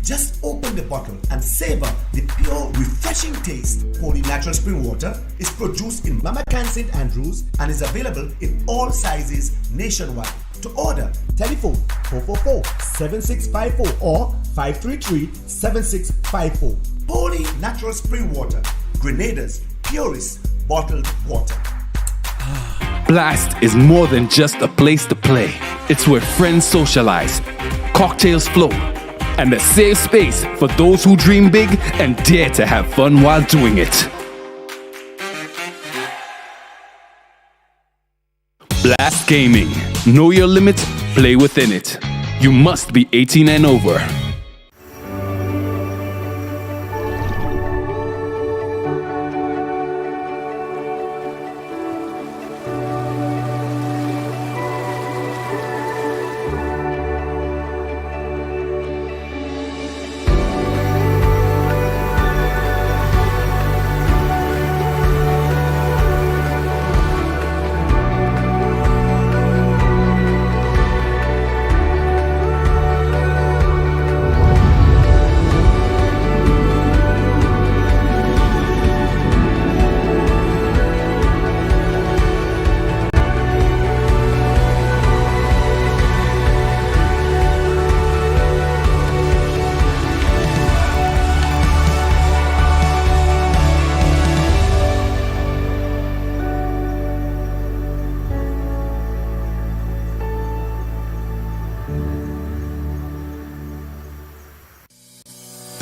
Just open the bottle and savor the pure, refreshing taste. Holy Natural Spring Water is produced in Mama Can St. Andrews and is available in all sizes nationwide. To order, telephone 444-7654 or 533-7654. Holy Natural Spring Water, Grenada's purest bottled water. Blast is more than just a place to play. It's where friends socialize, cocktails flow, and a safe space for those who dream big and dare to have fun while doing it. Blast Gaming. Know your limits, play within it. You must be 18 and over.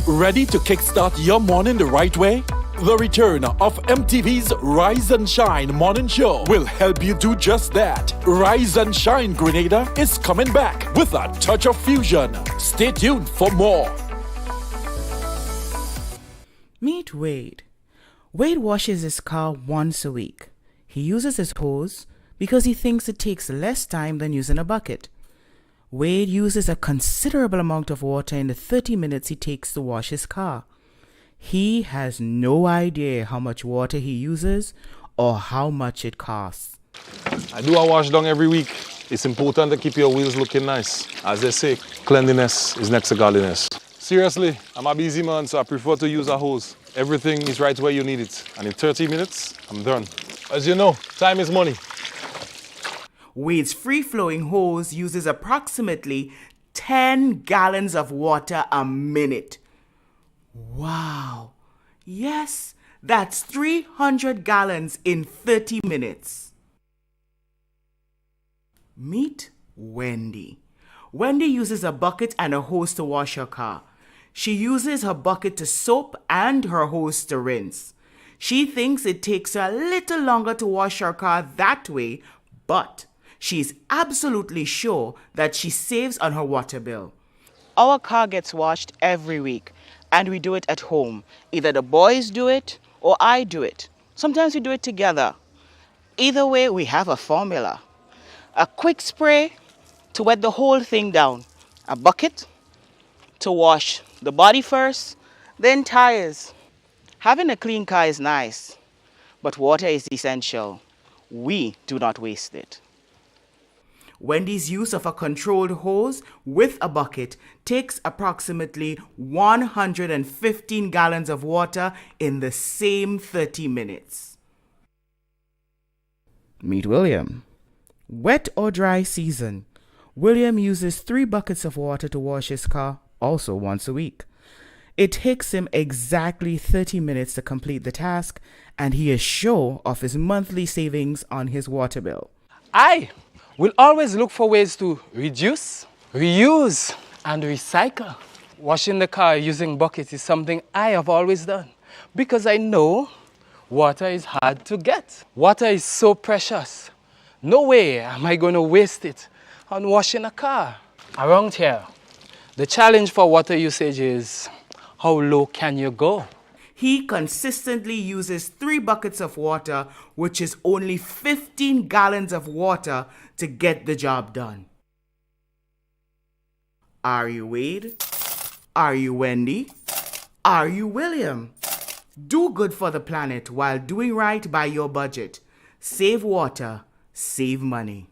Ready to kickstart your morning the right way? The return of MTV's Rise and Shine morning show will help you do just that. Rise and Shine Grenada is coming back with a touch of fusion. Stay tuned for more. Meet Wade. Wade washes his car once a week. He uses his hose because he thinks it takes less time than using a bucket. Wade uses a considerable amount of water in the 30 minutes he takes to wash his car. He has no idea how much water he uses or how much it costs. I do a wash down every week. It's important to keep your wheels looking nice. As they say, cleanliness is next to godliness. Seriously, I'm a busy man, so I prefer to use a hose. Everything is right where you need it. And in 30 minutes, I'm done. As you know, time is money. Wade's free-flowing hose uses approximately 10 gallons of water a minute. Wow. Yes, that's 300 gallons in 30 minutes. Meet Wendy. Wendy uses a bucket and a hose to wash her car. She uses her bucket to soap and her hose to rinse. She thinks it takes her a little longer to wash her car that way, but she's absolutely sure that she saves on her water bill. Our car gets washed every week, and we do it at home. Either the boys do it or I do it. Sometimes we do it together. Either way, we have a formula. A quick spray to wet the whole thing down. A bucket to wash the body first, then tires. Having a clean car is nice, but water is essential. We do not waste it. Wendy's use of a controlled hose with a bucket takes approximately 115 gallons of water in the same 30 minutes. Meet William. Wet or dry season. William uses 3 buckets of water to wash his car, also once a week. It takes him exactly 30 minutes to complete the task, and he is sure of his monthly savings on his water bill. We'll always look for ways to reduce, reuse, and recycle. Washing the car using buckets is something I have always done because I know water is hard to get. Water is so precious. No way am I going to waste it on washing a car. Around here, the challenge for water usage is how low can you go? He consistently uses 3 buckets of water, which is only 15 gallons of water to get the job done. Are you Wade? Are you Wendy? Are you William? Do good for the planet while doing right by your budget. Save water, save money.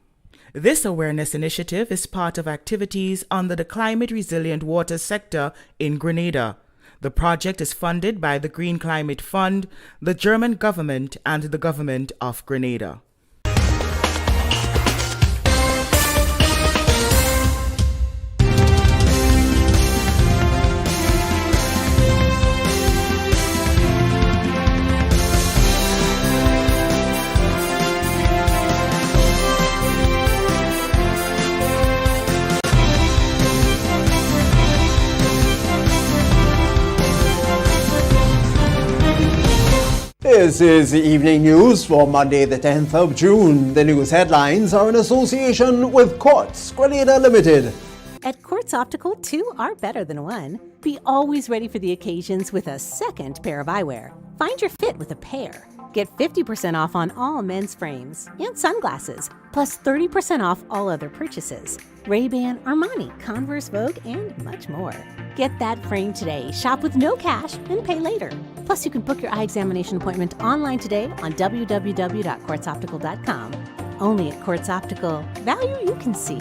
This awareness initiative is part of activities under the Climate Resilient Water sector in Grenada. The project is funded by the Green Climate Fund, the German government, and the government of Grenada. This is the evening news for Monday, the 10th of June. The news headlines are in association with Quartz Grenada Limited. At Quartz Optical, 2 are better than 1. Be always ready for the occasions with a second pair of eyewear. Find your fit with a pair. Get 50% off on all men's frames and sunglasses, plus 30% off all other purchases. Ray-Ban, Armani, Converse, Vogue, and much more. Get that frame today, shop with no cash, and pay later. Plus, you can book your eye examination appointment online today on www.quartzoptical.com. Only at Quartz Optical. Value you can see.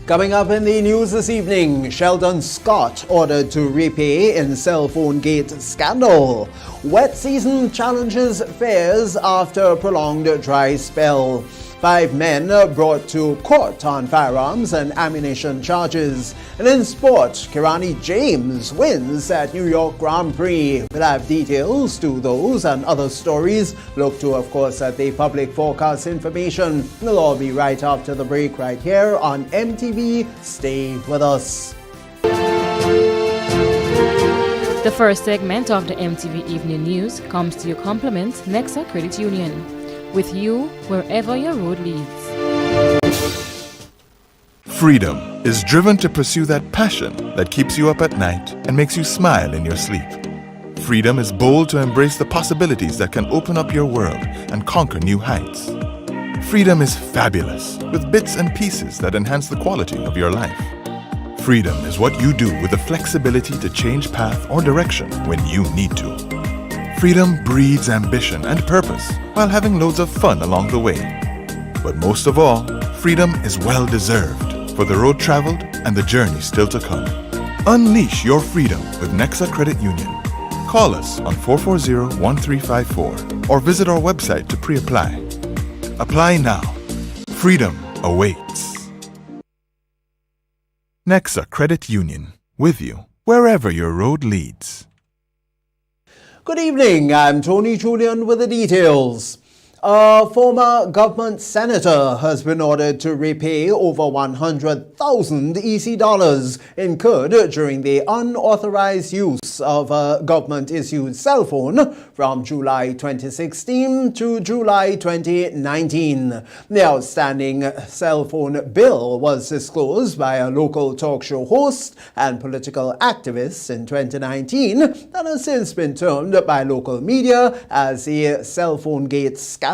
Coming up in the news this evening, Sheldon Scott ordered to repay in cell phone gate scandal. Wet season challenges fares after prolonged dry spell. 5 men brought to court on firearms and ammunition charges. And in sport, Kirani James wins at New York Grand Prix. We'll have details to those and other stories. Look to, of course, at the public forecast information. We'll all be right after the break right here on MTV. Stay with us. The first segment of the MTV Evening News comes to your compliments Nexa Credit Union. With you wherever your road leads. Freedom is driven to pursue that passion that keeps you up at night and makes you smile in your sleep. Freedom is bold to embrace the possibilities that can open up your world and conquer new heights. Freedom is fabulous with bits and pieces that enhance the quality of your life. Freedom is what you do with the flexibility to change path or direction when you need to. Freedom breeds ambition and purpose while having loads of fun along the way. But most of all, freedom is well deserved for the road traveled and the journey still to come. Unleash your freedom with Nexa Credit Union. Call us on 440-1354 or visit our website to pre-apply. Apply now. Freedom awaits. Nexa Credit Union, with you wherever your road leads. Good evening, I'm Tony Julian with the details. A former government senator has been ordered to repay over 100,000 EC dollars incurred during the unauthorized use of a government-issued cell phone from July 2016 to July 2019. The outstanding cell phone bill was disclosed by a local talk show host and political activist in 2019 that has since been termed by local media as a cell phone gate scandal.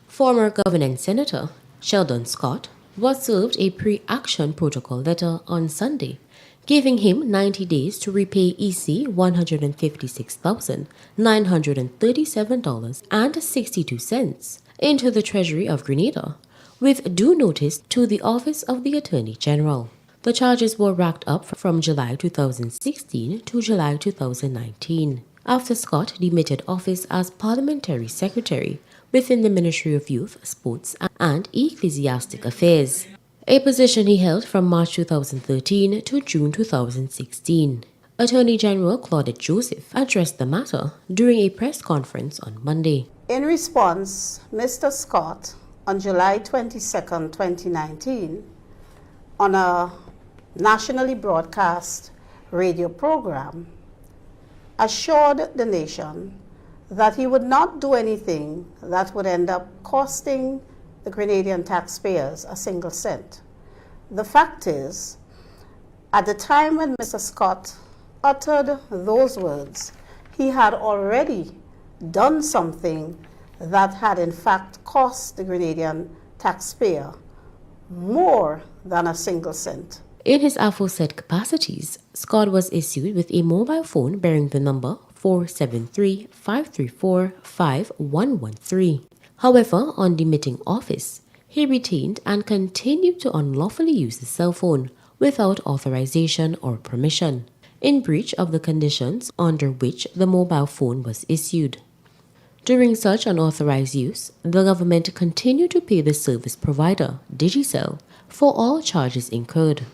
Former Governor Senator Sheldon Scott was served a pre-action protocol letter on Sunday, giving him 90 days to repay EC $156,937.62 into the Treasury of Grenada, with due notice to the Office of the Attorney General. The charges were racked up from July 2016 to July 2019, after Scott demitted office as Parliamentary Secretary within the Ministry of Youth, Sports and Ecclesiastic Affairs, a position he held from March 2013 to June 2016. Attorney General Claudette Joseph addressed the matter during a press conference on Monday. In response, Mr. Scott, on July 22, 2019, on a nationally broadcast radio program, assured the nation that he would not do anything that would end up costing the Grenadian taxpayers a single cent. The fact is, at the time when Mr. Scott uttered those words, he had already done something that had in fact cost the Grenadian taxpayer more than a single cent. In his aforesaid capacities, Scott was issued with a mobile phone bearing the number 473-534-5113. However, on demitting office, he retained and continued to unlawfully use the cell phone without authorization or permission, in breach of the conditions under which the mobile phone was issued. During such unauthorized use, the government continued to pay the service provider, Digicel, for all charges incurred.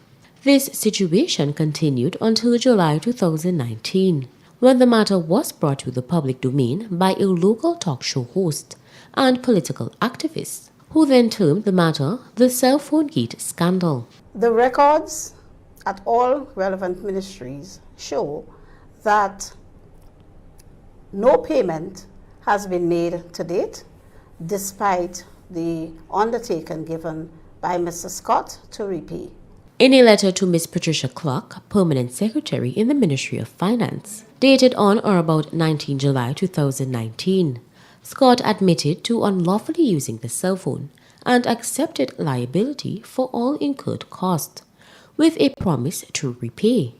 This situation continued until July 2019, when the matter was brought to the public domain by a local talk show host and political activist, who then termed the matter the cell phone gate scandal. The records at all relevant ministries show that no payment has been made to date, despite the undertaking given by Mr. Scott to repay. In a letter to Ms. Patricia Clark, Permanent Secretary in the Ministry of Finance, dated on or about 19 July 2019, Scott admitted to unlawfully using the cell phone and accepted liability for all incurred costs, with a promise to repay.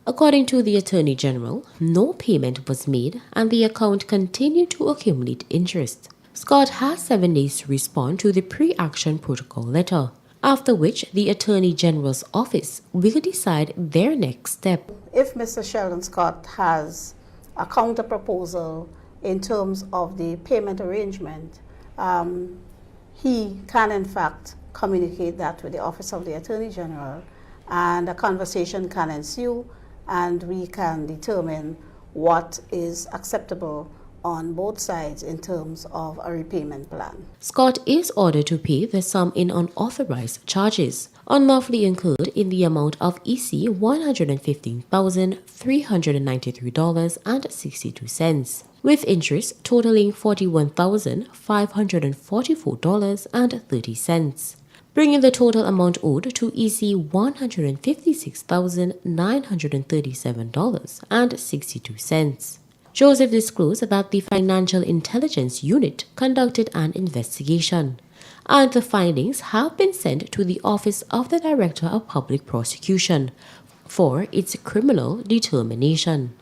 According to the Attorney General, no payment was made and the account continued to accumulate interest. Scott has 7 days to respond to the pre-action protocol letter, after which the Attorney General's office will decide their next step. If Mr. Sheldon Scott has a counter proposal in terms of the payment arrangement, he can in fact communicate that with the Office of the Attorney General, and a conversation can ensue, and we can determine what is acceptable on both sides in terms of a repayment plan. Scott is ordered to pay the sum in unauthorized charges, unlawfully incurred in the amount of EC $115,393.62, with interest totaling $41,544.30. bringing the total amount owed to EC $156,937.62. Joseph disclosed that the Financial Intelligence Unit conducted an investigation, and the findings have been sent to the Office of the Director of Public Prosecution for its criminal determination.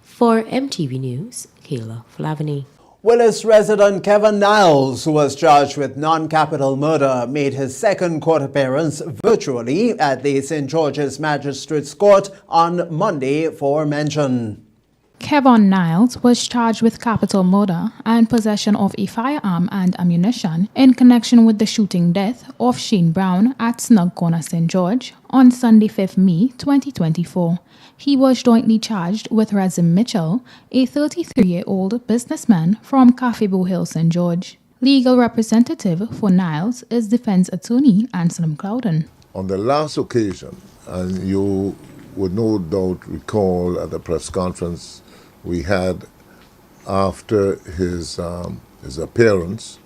For MTV News, Kayla Flavany. Willis resident Kevin Niles, who was charged with non-capital murder, made his second court appearance virtually at the St. George's Magistrates Court on Monday for mention. Kevin Niles was charged with capital murder and possession of a firearm and ammunition in connection with the shooting death of Shane Brown at Snug Corner, St. George on Sunday, 5th May 2024. He was jointly charged with Razim Mitchell, a 33-year-old businessman from Cafebo Hill, St. George. Legal representative for Niles is defense attorney Anselm Clouden. On the last occasion, and you would no doubt recall at the press conference we had after his appearance,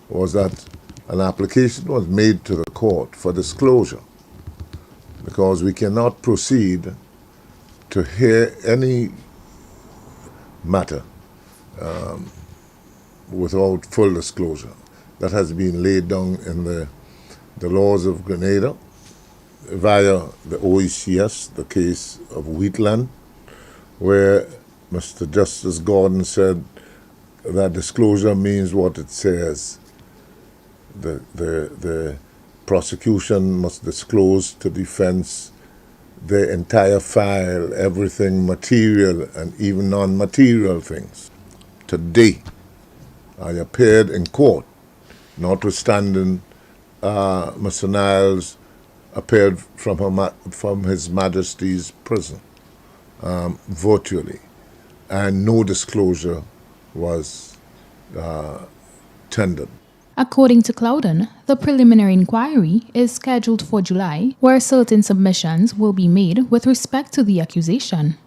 was that an application was made to the court for disclosure, because we cannot proceed to hear any matter without full disclosure. That has been laid down in the laws of Grenada via the OECS, the case of Wheatland, where Mr. Justice Gordon said that disclosure means what it says. The prosecution must disclose to defense the entire file, everything material and even non-material things. Today, I appeared in court, notwithstanding Mr. Niles appeared from His Majesty's prison virtually, and no disclosure was tendered. According to Clouden, the preliminary inquiry is scheduled for July, where certain submissions will be made with respect to the accusation.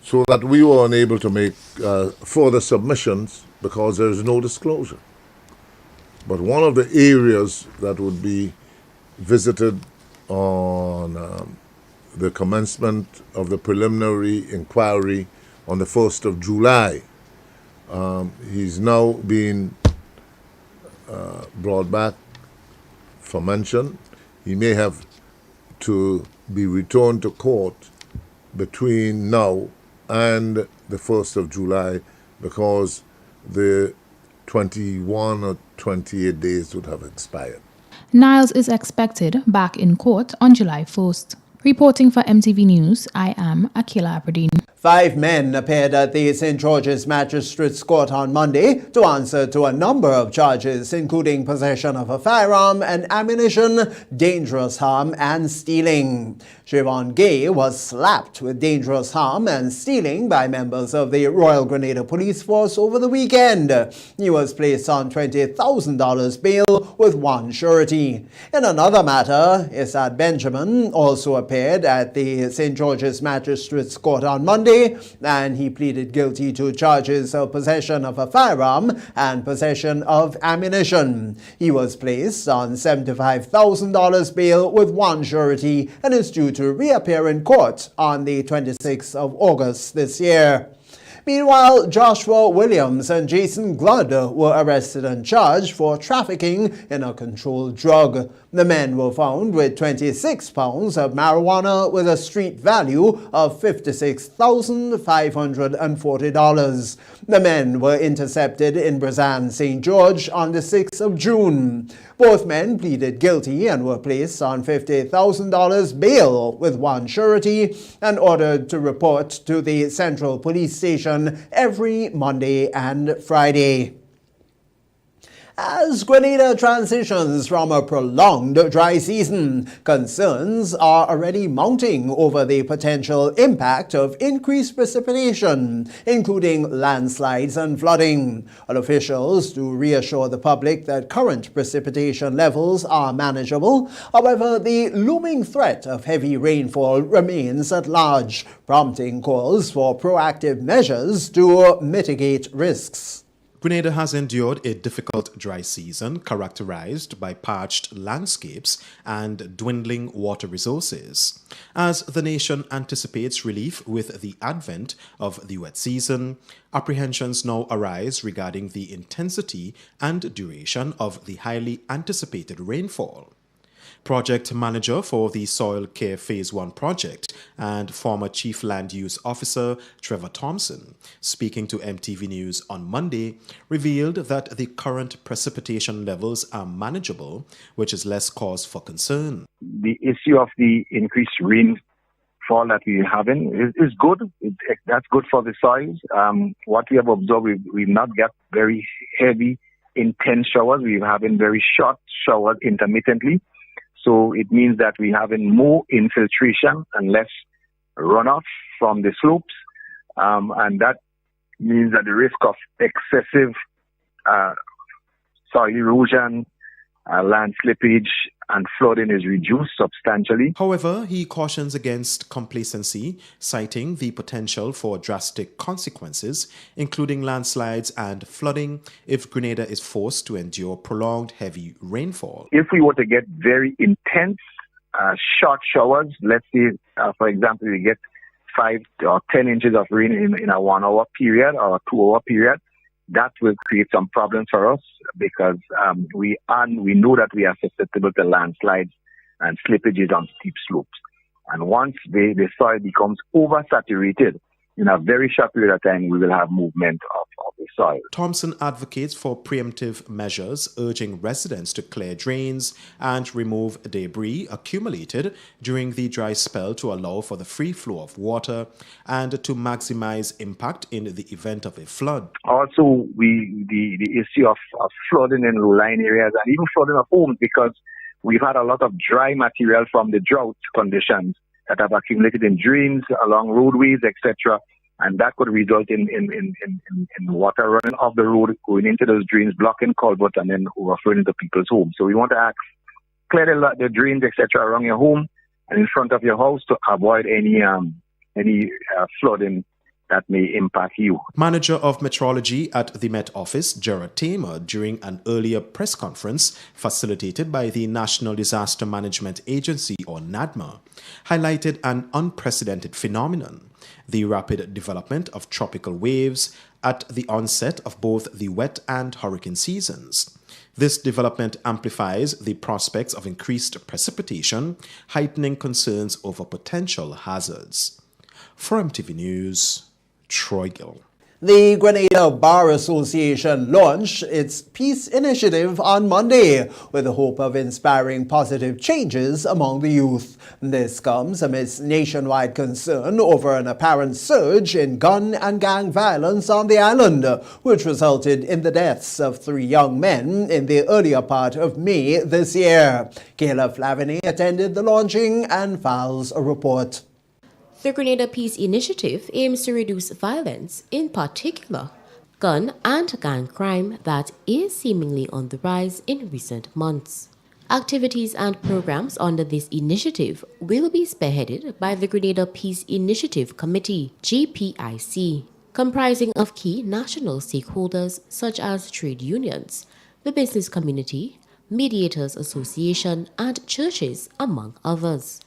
So that we were unable to make further submissions because there is no disclosure. But one of the areas that would be visited on the commencement of the preliminary inquiry on the 1st of July, he's now being brought back for mention. He may have to be returned to court between now and the 1st of July, because the 21 or 28 days would have expired. Niles is expected back in court on July 1st. Reporting for MTV News, I am Akila Aberdeen. 5 men appeared at the St. George's Magistrates Court on Monday to answer to a number of charges, including possession of a firearm and ammunition, dangerous harm, and stealing. Siobhan Gay was slapped with dangerous harm and stealing by members of the Royal Grenada Police Force over the weekend. He was placed on $20,000 bail with one surety. In another matter, Isad Benjamin also appeared at the St. George's Magistrates Court on Monday, and he pleaded guilty to charges of possession of a firearm and possession of ammunition. He was placed on $75,000 bail with one surety and is due to reappear in court on the 26th of August this year. Meanwhile, Joshua Williams and Jason Gludd were arrested and charged for trafficking in a controlled drug. The men were found with 26 pounds of marijuana with a street value of $56,540. The men were intercepted in Brazan, St. George on the 6th of June. Both men pleaded guilty and were placed on $50,000 bail with one surety and ordered to report to the Central Police Station every Monday and Friday. As Grenada transitions from a prolonged dry season, concerns are already mounting over the potential impact of increased precipitation, including landslides and flooding. Officials do reassure the public that current precipitation levels are manageable. However, the looming threat of heavy rainfall remains at large, prompting calls for proactive measures to mitigate risks. Grenada has endured a difficult dry season characterized by parched landscapes and dwindling water resources. As the nation anticipates relief with the advent of the wet season, apprehensions now arise regarding the intensity and duration of the highly anticipated rainfall. Project manager for the Soil Care Phase 1 project and former Chief Land Use Officer Trevor Thompson, speaking to MTV News on Monday, revealed that the current precipitation levels are manageable, which is less cause for concern. The issue of the increased rainfall that we're having is good. That's good for the soils. What we have observed, we've not got very heavy, intense showers. We're having very short showers intermittently. So it means that we're having more infiltration and less runoff from the slopes. And that means that the risk of excessive soil erosion, land slippage, and flooding is reduced substantially. However, he cautions against complacency, citing the potential for drastic consequences, including landslides and flooding, if Grenada is forced to endure prolonged heavy rainfall. If we were to get very intense short showers, let's say, for example, we get 5 or 10 inches of rain in a 1 hour period or a 2 hour period, that will create some problems for us because we know that we are susceptible to landslides and slippages on steep slopes. And once the soil becomes oversaturated, in a very short period of time, we will have movement of the soil. Thompson advocates for preemptive measures, urging residents to clear drains and remove debris accumulated during the dry spell to allow for the free flow of water and to maximize impact in the event of a flood. Also, the issue of flooding in low-lying areas and even flooding of homes, because we've had a lot of dry material from the drought conditions that have accumulated in drains, along roadways, etc. And that could result in water running off the road, going into those drains, blocking culverts, and then overflowing into people's homes. So we want to clear the drains, etc., around your home and in front of your house to avoid any flooding that may impact you. Manager of Metrology at the Met Office, Gerard Tamer, during an earlier press conference facilitated by the National Disaster Management Agency, or NADMA, highlighted an unprecedented phenomenon: the rapid development of tropical waves at the onset of both the wet and hurricane seasons. This development amplifies the prospects of increased precipitation, heightening concerns over potential hazards. For MTV News, Troy Gill. The Grenada Bar Association launched its Peace Initiative on Monday with the hope of inspiring positive changes among the youth. This comes amidst nationwide concern over an apparent surge in gun and gang violence on the island, which resulted in the deaths of 3 young men in the earlier part of May this year. Kayla Flavini attended the launching and files a report. The Grenada Peace Initiative aims to reduce violence, in particular gun and gang crime that is seemingly on the rise in recent months. Activities and programs under this initiative will be spearheaded by the Grenada Peace Initiative Committee, GPIC, comprising of key national stakeholders such as trade unions, the business community, Mediators Association, and churches, among others.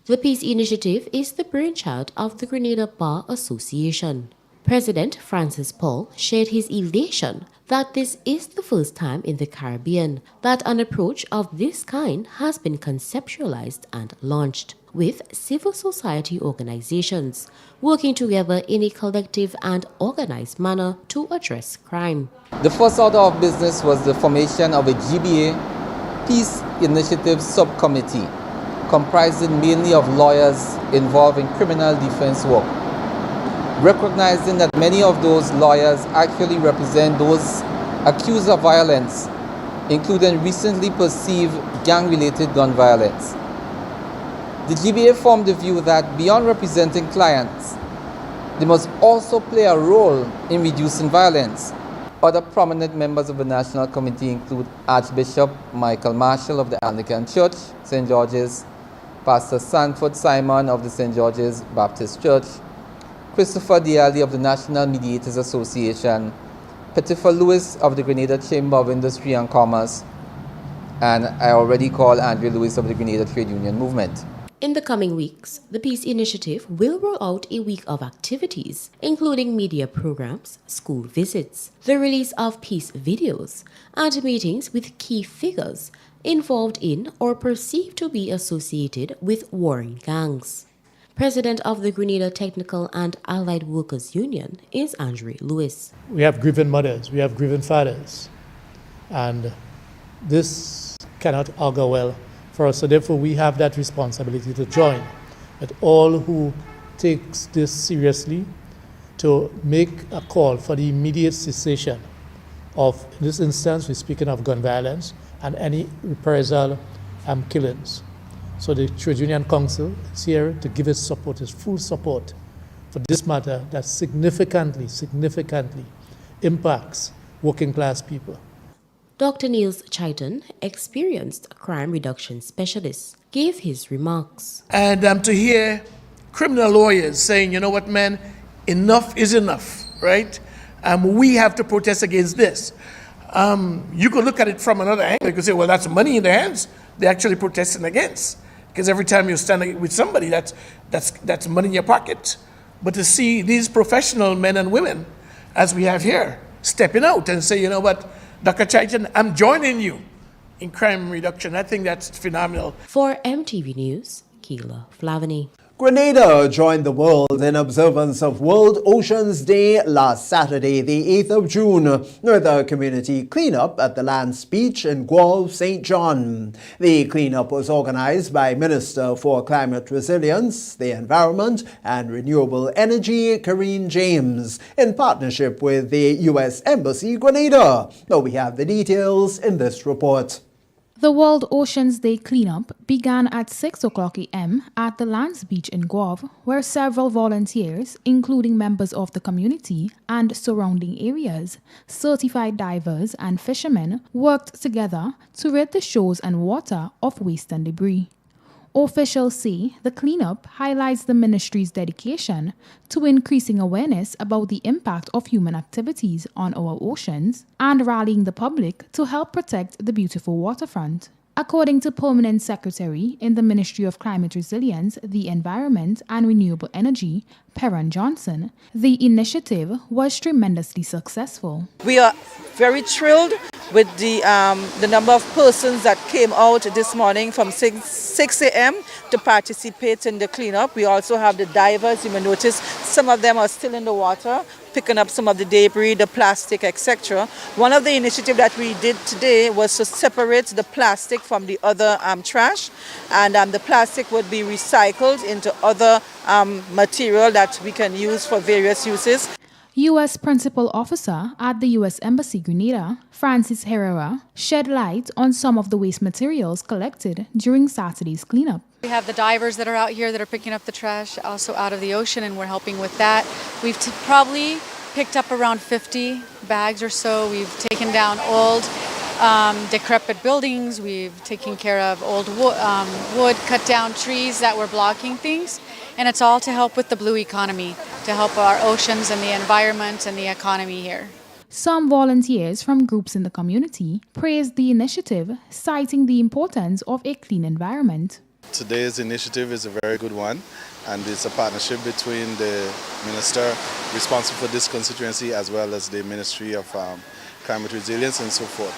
The Peace Initiative is the brainchild of the Grenada Bar Association. President Francis Paul shared his elation that this is the first time in the Caribbean that an approach of this kind has been conceptualized and launched, with civil society organizations working together in a collective and organized manner to address crime. The first order of business was the formation of a GBA Peace Initiative Subcommittee, comprising mainly of lawyers involved in criminal defense work, recognizing that many of those lawyers actually represent those accused of violence, including recently perceived gang-related gun violence. The GBA formed the view that beyond representing clients, they must also play a role in reducing violence. Other prominent members of the National Committee include Archbishop Michael Marshall of the Anglican Church, St. George's, Pastor Sanford Simon of the St. George's Baptist Church, Christopher Diali of the National Mediators Association, Pettifer Lewis of the Grenada Chamber of Industry and Commerce, and I already called Andrew Lewis of the Grenada Trade Union Movement. In the coming weeks, the Peace Initiative will roll out a week of activities, including media programs, school visits, the release of peace videos, and meetings with key figures involved in or perceived to be associated with warring gangs. President of the Grenada Technical and Allied Workers Union is Andre Lewis. We have grieving mothers, we have grieving fathers, and this cannot augur well for us. So therefore we have that responsibility to join with all who takes this seriously to make a call for the immediate cessation of, in this instance, we're speaking of gun violence, and any reprisal killings. So the Trade Union Council is here to give its support, its full support for this matter that significantly impacts working class people. Dr. Niels Chaitan, experienced crime reduction specialist, gave his remarks. And to hear criminal lawyers saying, you know what, man, enough is enough, right? We have to protest against this. You could look at it from another angle. You could say, well, that's money in their hands they're actually protesting against. Because every time you stand with somebody, that's money in your pocket. But to see these professional men and women, as we have here, stepping out and say, you know what, Dr. Chaitan, I'm joining you in crime reduction. I think that's phenomenal. For MTV News, Kayla Flavini. Grenada joined the world in observance of World Oceans Day last Saturday, the 8th of June, with a community cleanup at the Lance Beach in Guelph, St. John. The cleanup was organized by Minister for Climate Resilience, the Environment and Renewable Energy, Karine James, in partnership with the U.S. Embassy, Grenada. Now we have the details in this report. The World Oceans Day cleanup began at 6 o'clock a.m. at the Lance Beach in Guelph, where several volunteers, including members of the community and surrounding areas, certified divers and fishermen, worked together to rid the shores and water of waste and debris. Officials say the cleanup highlights the ministry's dedication to increasing awareness about the impact of human activities on our oceans and rallying the public to help protect the beautiful waterfront. According to Permanent Secretary in the Ministry of Climate Resilience, the Environment and Renewable Energy, Perrin Johnson, the initiative was tremendously successful. We are very thrilled with the number of persons that came out this morning from 6 a.m. to participate in the cleanup. We also have the divers. You may notice some of them are still in the water, picking up some of the debris, the plastic, etc. One of the initiatives that we did today was to separate the plastic from the other trash, and the plastic would be recycled into other material that we can use for various uses. U.S. Principal Officer at the U.S. Embassy Grenada, Francis Herrera, shed light on some of the waste materials collected during Saturday's cleanup. We have the divers that are out here that are picking up the trash also out of the ocean, and we're helping with that. We've probably picked up around 50 bags or so. We've taken down old, decrepit buildings. We've taken care of old wood, cut down trees that were blocking things. And it's all to help with the blue economy, to help our oceans and the environment and the economy here. Some volunteers from groups in the community praised the initiative, citing the importance of a clean environment. Today's initiative is a very good one, and it's a partnership between the minister responsible for this constituency as well as the Ministry of Climate Resilience and so forth.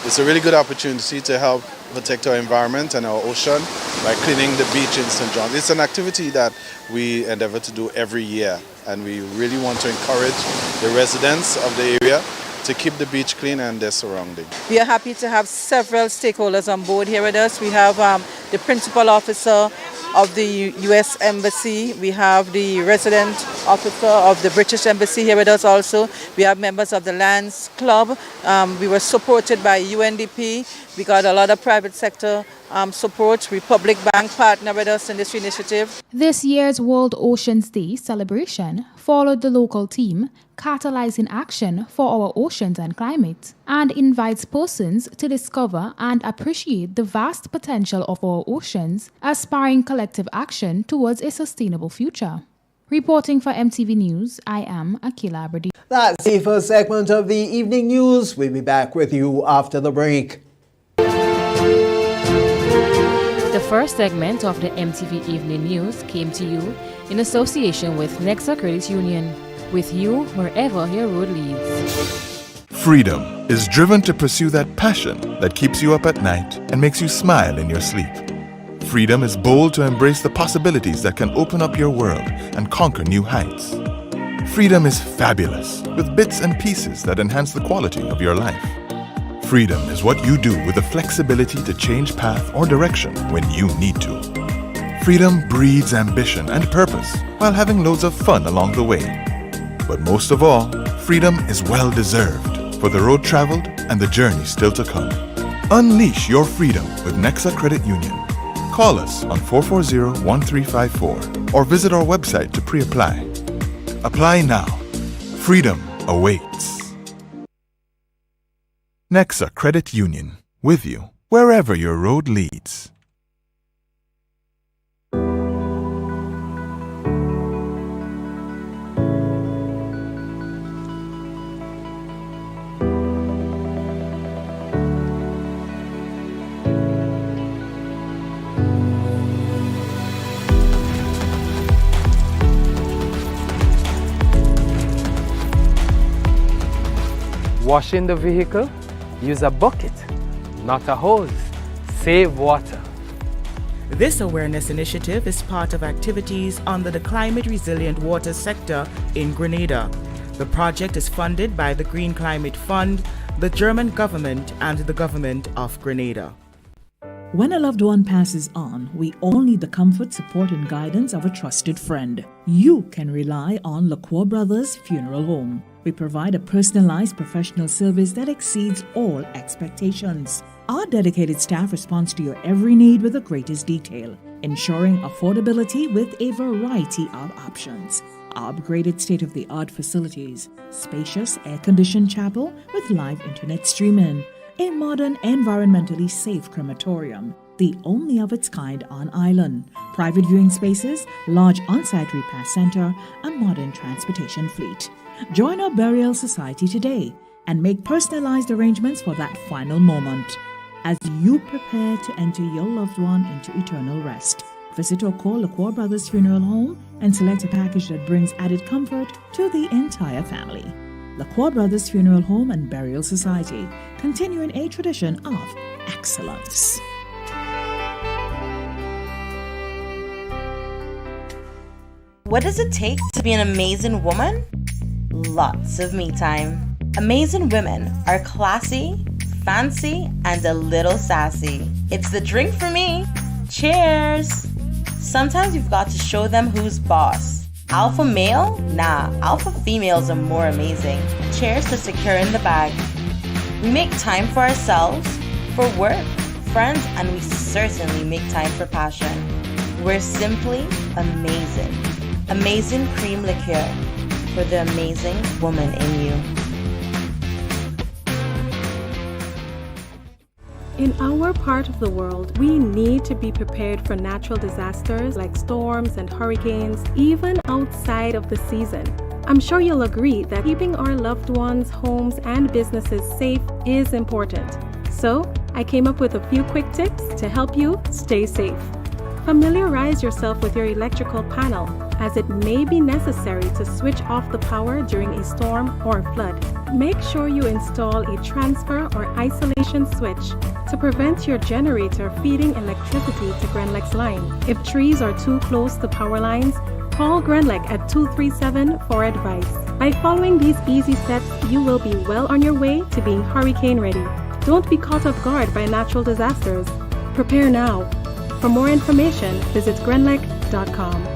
It's a really good opportunity to help protect our environment and our ocean by cleaning the beach in St. John. It's an activity that we endeavor to do every year, and we really want to encourage the residents of the area to keep the beach clean and their surrounding. We are happy to have several stakeholders on board here with us. We have the principal officer of the U.S. Embassy. We have the resident officer of the British Embassy here with us also. We have members of the Lands Club. We were supported by UNDP. We got a lot of private sector support. Republic Bank partner with us in this initiative. This year's World Oceans Day celebration followed the local team, catalyzing action for our oceans and climate, and invites persons to discover and appreciate the vast potential of our oceans, aspiring collective action towards a sustainable future. Reporting for MTV News, I am Akila Aberdeen. That's the first segment of the evening news. We'll be back with you after the break. The first segment of the MTV Evening News came to you in association with Nexa Credit Union, with you wherever your road leads. Freedom is driven to pursue that passion that keeps you up at night and makes you smile in your sleep. Freedom is bold to embrace the possibilities that can open up your world and conquer new heights. Freedom is fabulous, with bits and pieces that enhance the quality of your life. Freedom is what you do with the flexibility to change path or direction when you need to. Freedom breeds ambition and purpose while having loads of fun along the way. But most of all, freedom is well deserved for the road traveled and the journey still to come. Unleash your freedom with Nexa Credit Union. Call us on 440-1354 or visit our website to pre-apply. Apply now. Freedom awaits. Nexa Credit Union, with you wherever your road leads. Washing the vehicle? Use a bucket, not a hose. Save water. This awareness initiative is part of activities under the Climate Resilient Water sector in Grenada. The project is funded by the Green Climate Fund, the German government, and the government of Grenada. When a loved one passes on, we all need the comfort, support, and guidance of a trusted friend. You can rely on Lacroix Brothers Funeral Home. We provide a personalized professional service that exceeds all expectations. Our dedicated staff responds to your every need with the greatest detail, ensuring affordability with a variety of options. Our upgraded state-of-the-art facilities, spacious air-conditioned chapel with live internet streaming, a modern, environmentally safe crematorium, the only of its kind on island, private viewing spaces, large on-site repast center, a modern transportation fleet. Join our burial society today and make personalized arrangements for that final moment as you prepare to enter your loved one into eternal rest. Visit or call Lacroix Brothers Funeral Home and select a package that brings added comfort to the entire family. Lacroix Brothers Funeral Home and Burial Society, continuing a tradition of excellence. What does it take to be an amazing woman? lots of me time. Amazing women are classy, fancy, and a little sassy. It's the drink for me. Cheers! Sometimes you've got to show them who's boss. Alpha male? Nah, alpha females are more amazing. Cheers to securing the bag. We make time for ourselves, for work, friends, and we certainly make time for passion. We're simply amazing. Amazing cream liqueur for the amazing woman in you. In our part of the world, we need to be prepared for natural disasters like storms and hurricanes, even outside of the season. I'm sure you'll agree that keeping our loved ones, homes, and businesses safe is important. So, I came up with a few quick tips to help you stay safe. Familiarize yourself with your electrical panel, as it may be necessary to switch off the power during a storm or flood. Make sure you install a transfer or isolation switch to prevent your generator feeding electricity to Grenlec's line. If trees are too close to power lines, call Grenlec at 237 for advice. By following these easy steps, you will be well on your way to being hurricane ready. Don't be caught off guard by natural disasters. Prepare now. For more information, visit grenlec.com.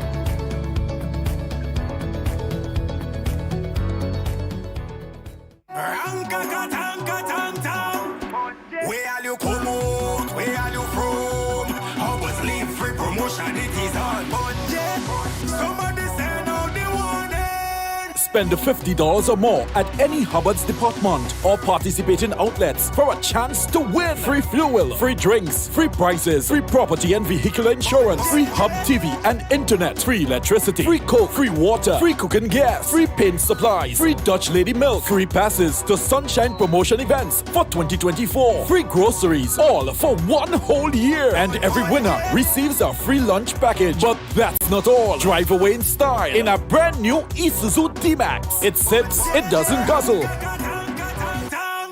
Spend $50 or more at any Hubbard's department or participating outlets for a chance to win free fuel, free drinks, free prizes, free property and vehicular insurance, free Hub TV and internet, free electricity, free coke, free water, free cooking gas, free paint supplies, free Dutch Lady milk, free passes to Sunshine promotion events for 2024, free groceries, all for one whole year. And every winner receives a free lunch package. But that's not all. Drive away in style in a brand new Isuzu D-Max. It sips, it doesn't guzzle.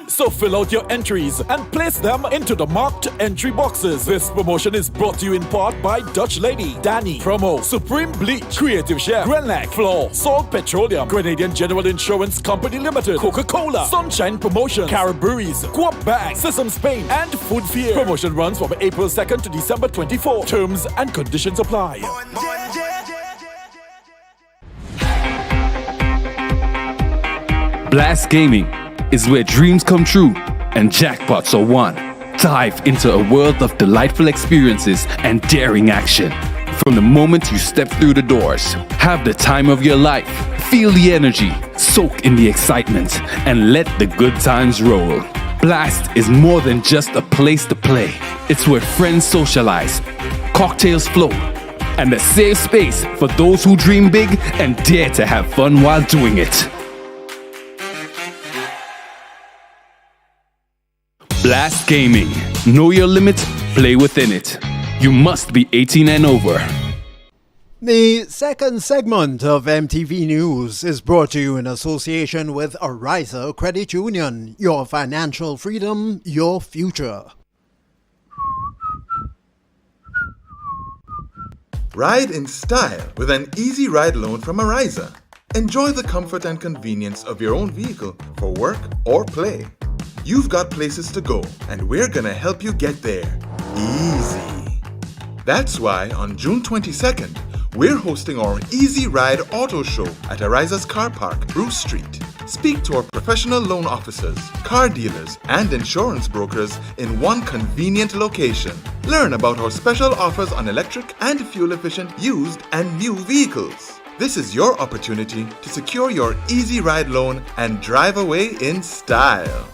So fill out your entries and place them into the marked entry boxes. This promotion is brought to you in part by Dutch Lady, Danny, Promo, Supreme Bleach, Creative Chef, Grenlac, Floor, Salt Petroleum, Grenadian General Insurance Company Limited, Coca-Cola, Sunshine Promotion, Caribouries, Coop Bag, Sesame Spain, and Food Fear. Promotion runs from April 2nd to December 24. Terms and conditions apply. Blast Gaming is where dreams come true and jackpots are won. Dive into a world of delightful experiences and daring action. From the moment you step through the doors, have the time of your life, feel the energy, soak in the excitement, and let the good times roll. Blast is more than just a place to play. It's where friends socialize, cocktails flow, and a safe space for those who dream big and dare to have fun while doing it. Blast Gaming. Know your limit, play within it. You must be 18 and over. The second segment of MTV News is brought to you in association with Ariza Credit Union. Your financial freedom, your future. Ride in style with an easy ride loan from Ariza. Enjoy the comfort and convenience of your own vehicle for work or play. You've got places to go, and we're gonna help you get there. Easy. That's why on June 22nd, we're hosting our Easy Ride Auto Show at Ariza's Car Park, Bruce Street. Speak to our professional loan officers, car dealers, and insurance brokers in one convenient location. Learn about our special offers on electric and fuel-efficient used and new vehicles. This is your opportunity to secure your Easy Ride loan and drive away in style.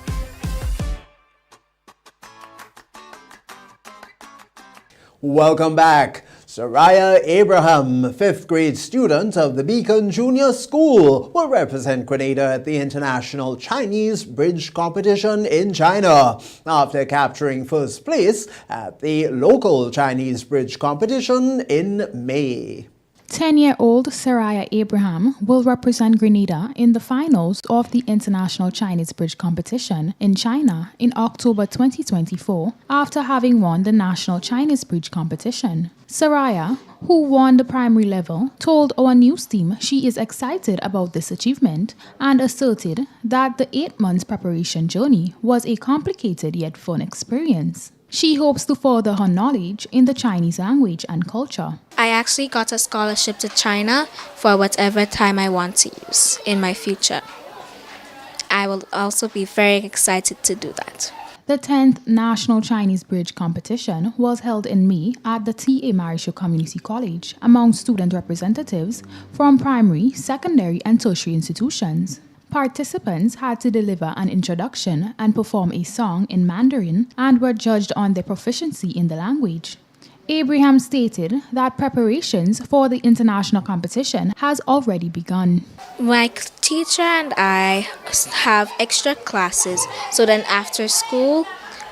Welcome back. Soraya Abraham, 5th grade student of the Beacon Junior School, will represent Grenada at the International Chinese Bridge Competition in China after capturing first place at the local Chinese Bridge Competition in May. 10-year-old Saraya Abraham will represent Grenada in the finals of the International Chinese Bridge Competition in China in October 2024 after having won the National Chinese Bridge Competition. Saraya, who won the primary level, told our news team she is excited about this achievement and asserted that the 8 months preparation journey was a complicated yet fun experience. She hopes to further her knowledge in the Chinese language and culture. I actually got a scholarship to China for whatever time I want to use in my future. I will also be very excited to do that. The 10th National Chinese Bridge Competition was held in May at the T.A. Marisho Community College among student representatives from primary, secondary and tertiary institutions. Participants had to deliver an introduction and perform a song in Mandarin and were judged on their proficiency in the language. Abraham stated that preparations for the international competition has already begun. My teacher and I have extra classes, so then after school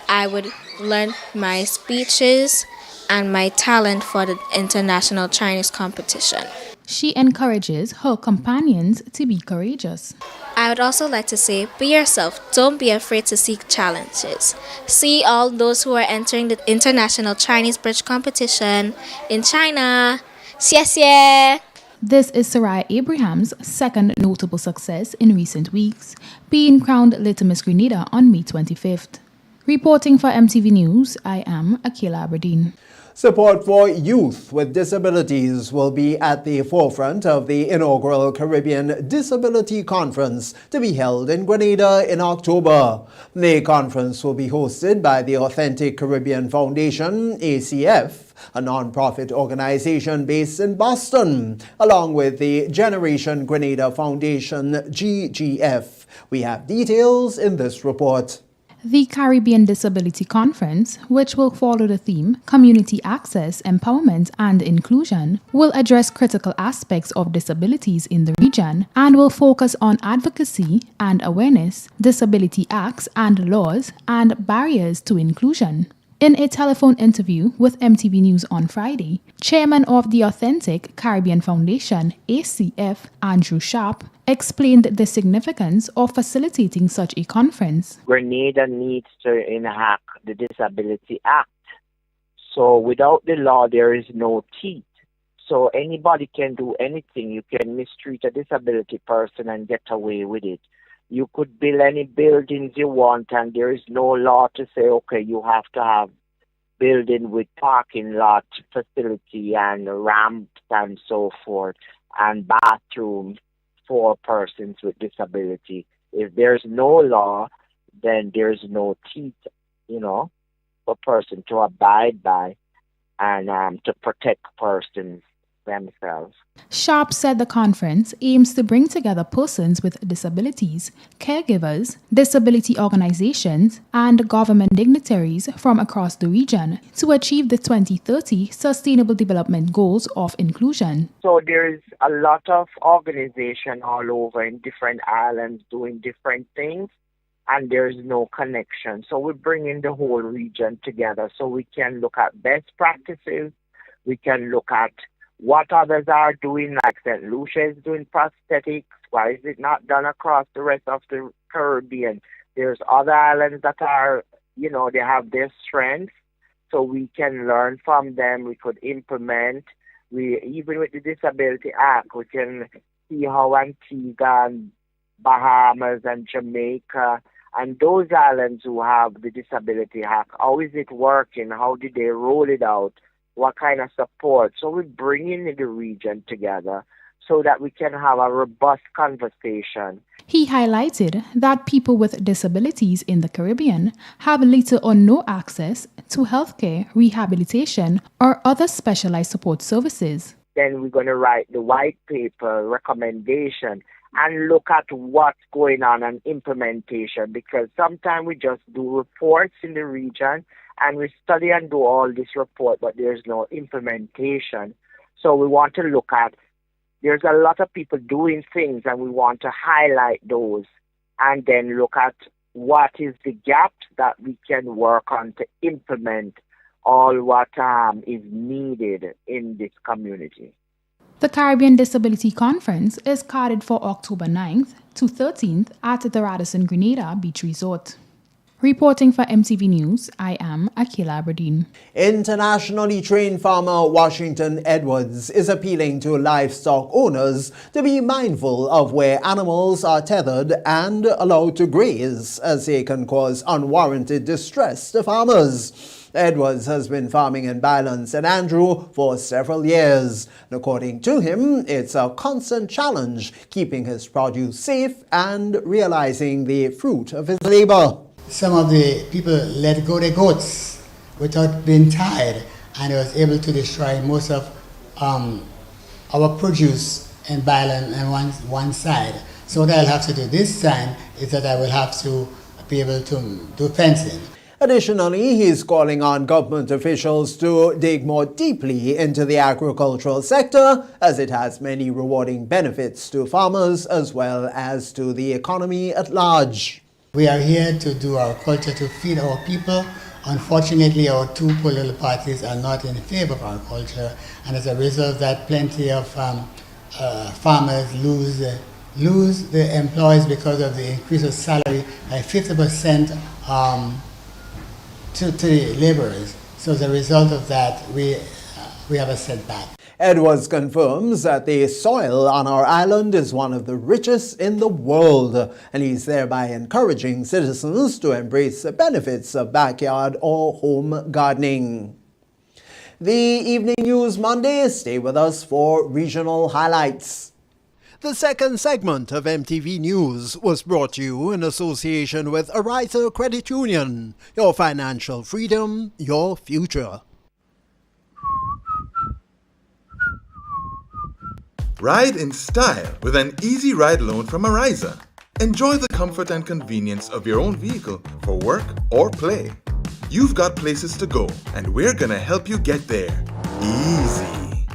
I would learn my speeches and my talent for the international Chinese competition. She encourages her companions to be courageous. I would also like to say, be yourself. Don't be afraid to seek challenges. See all those who are entering the International Chinese Bridge Competition in China. 谢谢. This is Saraya Abraham's second notable success in recent weeks, being crowned Little Miss Grenada on May 25th. Reporting for MTV News, I am Akila Aberdeen. Support for youth with disabilities will be at the forefront of the inaugural Caribbean Disability Conference to be held in Grenada in October. The conference will be hosted by the Authentic Caribbean Foundation, ACF, a non-profit organization based in Boston, along with the Generation Grenada Foundation, GGF. We have details in this report. The Caribbean Disability Conference, which will follow the theme Community Access, Empowerment and Inclusion, will address critical aspects of disabilities in the region and will focus on advocacy and awareness, disability acts and laws, and barriers to inclusion. In a telephone interview with MTV News on Friday, Chairman of the Authentic Caribbean Foundation, ACF, Andrew Sharp, explained the significance of facilitating such a conference. Grenada needs to enact the Disability Act. So without the law, there is no teeth. So anybody can do anything. You can mistreat a disability person and get away with it. You could build any buildings you want, and there is no law to say, okay, you have to have building with parking lot facility and ramps and so forth, and bathrooms for persons with disability. If there's no law, then there's no teeth, for a person to abide by and to protect persons themselves. Sharp said the conference aims to bring together persons with disabilities, caregivers, disability organizations, and government dignitaries from across the region to achieve the 2030 Sustainable Development Goals of inclusion. So there's a lot of organization all over in different islands doing different things, and there's no connection. So we're bringing the whole region together so we can look at best practices, we can look at what others are doing, like St. Lucia is doing prosthetics. Why is it not done across the rest of the Caribbean? There's other islands that are, they have their strengths, so we can learn from them. We could implement. Even with the Disability Act, we can see how Antigua and Bahamas and Jamaica and those islands who have the Disability Act, how is it working? How did they roll it out? What kind of support? So we're bringing the region together so that we can have a robust conversation. He highlighted that people with disabilities in the Caribbean have little or no access to healthcare, rehabilitation, or other specialized support services. Then we're going to write the white paper recommendation and look at what's going on and implementation, because sometimes we just do reports in the region and we study and do all this report, but there's no implementation. So we want to look at, there's a lot of people doing things and we want to highlight those and then look at what is the gaps that we can work on to implement all what is needed in this community. The Caribbean Disability Conference is carded for October 9th to 13th at the Radisson Grenada Beach Resort. Reporting for MTV News, I am Akila Aberdeen. Internationally trained farmer Washington Edwards is appealing to livestock owners to be mindful of where animals are tethered and allowed to graze, as they can cause unwarranted distress to farmers. Edwards has been farming in Byland St. Andrew for several years. And according to him, it's a constant challenge keeping his produce safe and realizing the fruit of his labor. Some of the people let go their goats without being tied, and it was able to destroy most of our produce in Byland and one side. So what I'll have to do this time is that I will have to be able to do fencing. Additionally, he's calling on government officials to dig more deeply into the agricultural sector, as it has many rewarding benefits to farmers as well as to the economy at large. We are here to do our culture, to feed our people. Unfortunately, our two political parties are not in favor of our culture, and as a result of that, plenty of farmers lose the employees because of the increase of salary by 50% to the laborers. So as a result of that, we have a setback. Edwards confirms that the soil on our island is one of the richest in the world, and he's thereby encouraging citizens to embrace the benefits of backyard or home gardening. The Evening News Monday, stay with us for regional highlights. The second segment of MTV News was brought to you in association with Ariza Credit Union. Your financial freedom, your future. Ride in style with an easy ride loan from Ariza. Enjoy the comfort and convenience of your own vehicle for work or play. You've got places to go, and we're gonna help you get there. Easy.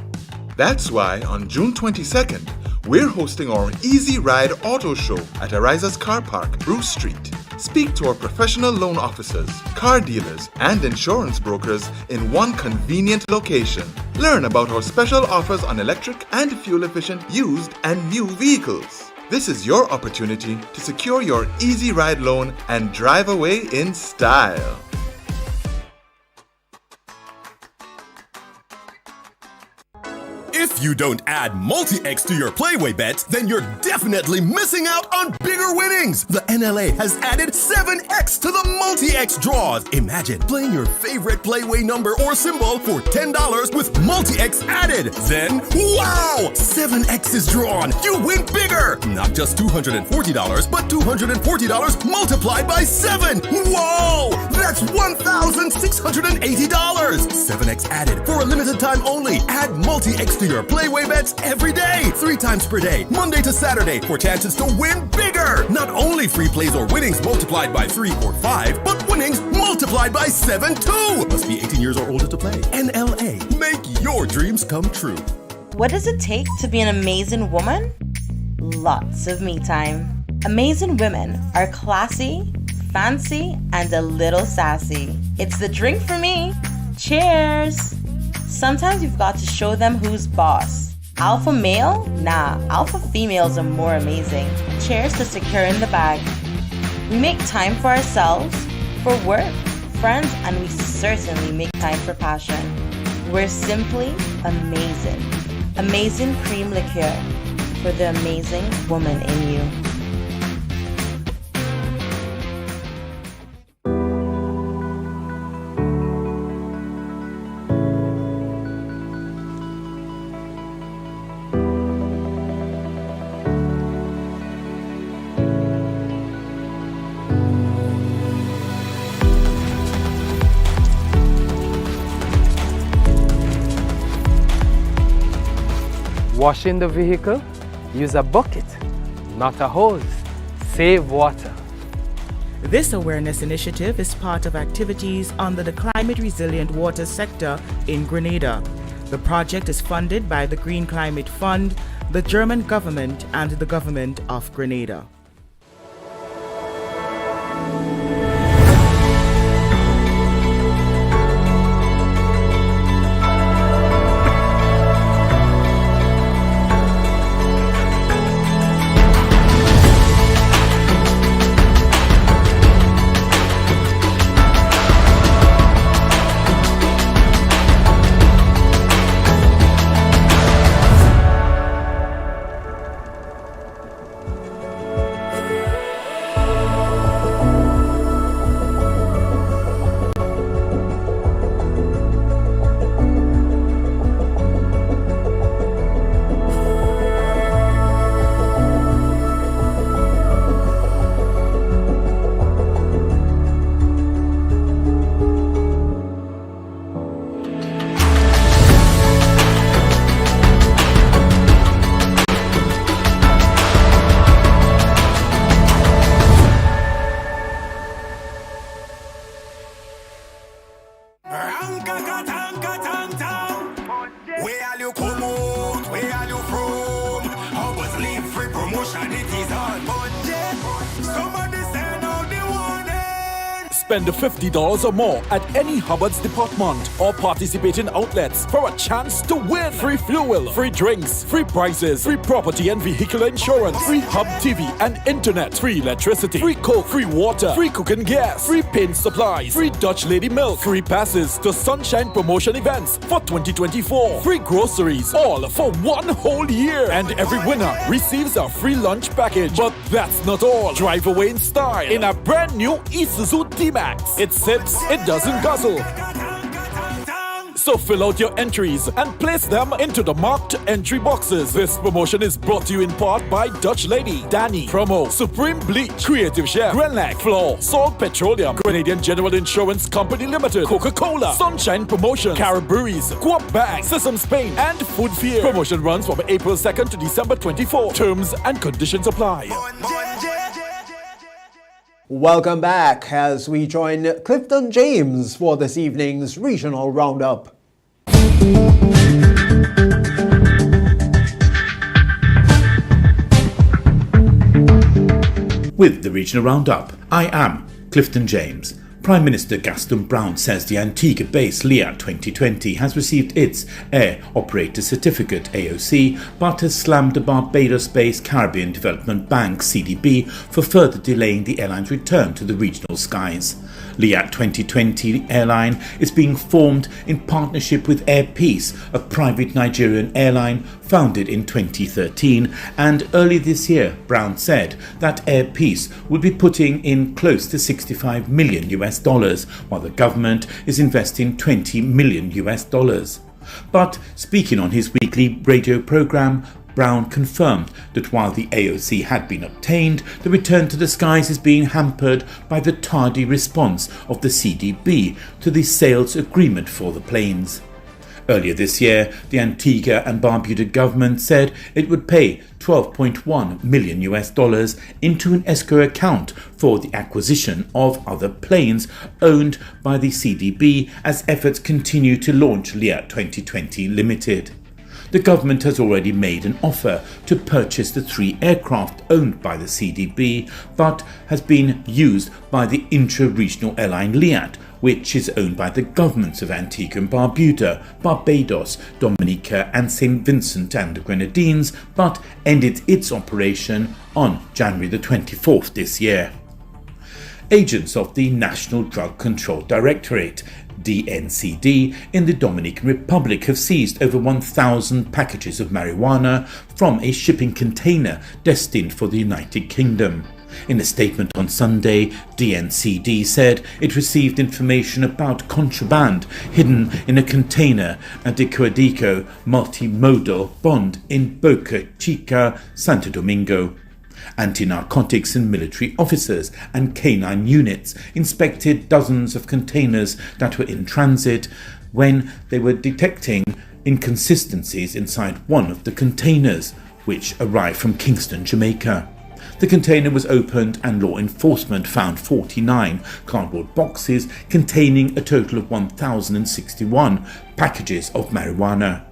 That's why on June 22nd, we're hosting our Easy Ride Auto Show at Ariza's Car Park, Bruce Street. Speak to our professional loan officers, car dealers, and insurance brokers in one convenient location. Learn about our special offers on electric and fuel-efficient used and new vehicles. This is your opportunity to secure your Easy Ride loan and drive away in style. If you don't add multi-X to your Playway bets, then you're definitely missing out on bigger winnings. The NLA has added 7X to the multi-X draws. Imagine playing your favorite Playway number or symbol for $10 with multi-X added. Then, wow! 7X is drawn. You win bigger. Not just $240, but $240 multiplied by 7. Whoa! That's $1,680. 7X added for a limited time only. Add multi-X to your Playway bets every day, 3 times per day, Monday to Saturday, for chances to win bigger. Not only free plays or winnings multiplied by 3 or 5, but winnings multiplied by 7 too. Must be 18 years or older to play. NLA, make your dreams come true. What does it take to be an amazing woman? Lots of me time. Amazing women are classy, fancy, and a little sassy. It's the drink for me. Cheers! Sometimes you've got to show them who's boss. Alpha male? Nah, alpha females are more amazing. Cheers to securing the bag. We make time for ourselves, for work, friends, and we certainly make time for passion. We're simply amazing. Amazing cream liqueur for the amazing woman in you. Washing the vehicle, use a bucket, not a hose. Save water. This awareness initiative is part of activities under the Climate Resilient Water sector in Grenada. The project is funded by the Green Climate Fund, the German government, and the government of Grenada. Spend $50 or more at any Hubbard's department or participating outlets for a chance to win. Free fuel, free drinks, free prizes, free property and vehicle insurance, free Hub TV and internet, free electricity, free coke, free water, free cooking gas, free paint supplies, free Dutch Lady milk, free passes to Sunshine promotion events for 2024, free groceries, all for one whole year. And every winner receives a free lunch package. But that's not all. Drive away in style in a brand new Isuzu D-Max. It sips, it doesn't guzzle. So fill out your entries and place them into the marked entry boxes. This promotion is brought to you in part by Dutch Lady, Danny, Promo, Supreme Bleach, Creative Chef, Grenlac, Floor, Salt Petroleum, Canadian General Insurance Company Limited, Coca-Cola, Sunshine Promotions, Caribouries, Coop Bag, Sesame Spain, and Food Fear. Promotion runs from April 2nd to December 24. Terms and conditions apply. Welcome back as we join Clifton James for this evening's Regional Roundup. With the Regional Roundup, I am Clifton James. Prime Minister Gaston Brown says the Antigua-based LIAT 2020 has received its Air Operator Certificate AOC, but has slammed the Barbados-based Caribbean Development Bank CDB for further delaying the airline's return to the regional skies. LIAT 2020 airline is being formed in partnership with Air Peace, a private Nigerian airline founded in 2013, and early this year Brown said that Air Peace would be putting in close to $65 million while the government is investing $20 million. But speaking on his weekly radio program, Brown confirmed that while the AOC had been obtained, the return to the skies is being hampered by the tardy response of the CDB to the sales agreement for the planes. Earlier this year, the Antigua and Barbuda government said it would pay $12.1 million into an escrow account for the acquisition of other planes owned by the CDB as efforts continue to launch LIAT 2020 Limited. The government has already made an offer to purchase the 3 aircraft owned by the CDB, but has been used by the intra-regional airline LIAT, which is owned by the governments of Antigua and Barbuda, Barbados, Dominica and St. Vincent and the Grenadines, but ended its operation on January the 24th this year. Agents of the National Drug Control Directorate DNCD in the Dominican Republic have seized over 1,000 packages of marijuana from a shipping container destined for the United Kingdom. In a statement on Sunday, DNCD said it received information about contraband hidden in a container at the Cuadico multimodal bond in Boca Chica, Santo Domingo. Anti-narcotics and military officers and canine units inspected dozens of containers that were in transit when they were detecting inconsistencies inside one of the containers, which arrived from Kingston, Jamaica. The container was opened and law enforcement found 49 cardboard boxes containing a total of 1,061 packages of marijuana.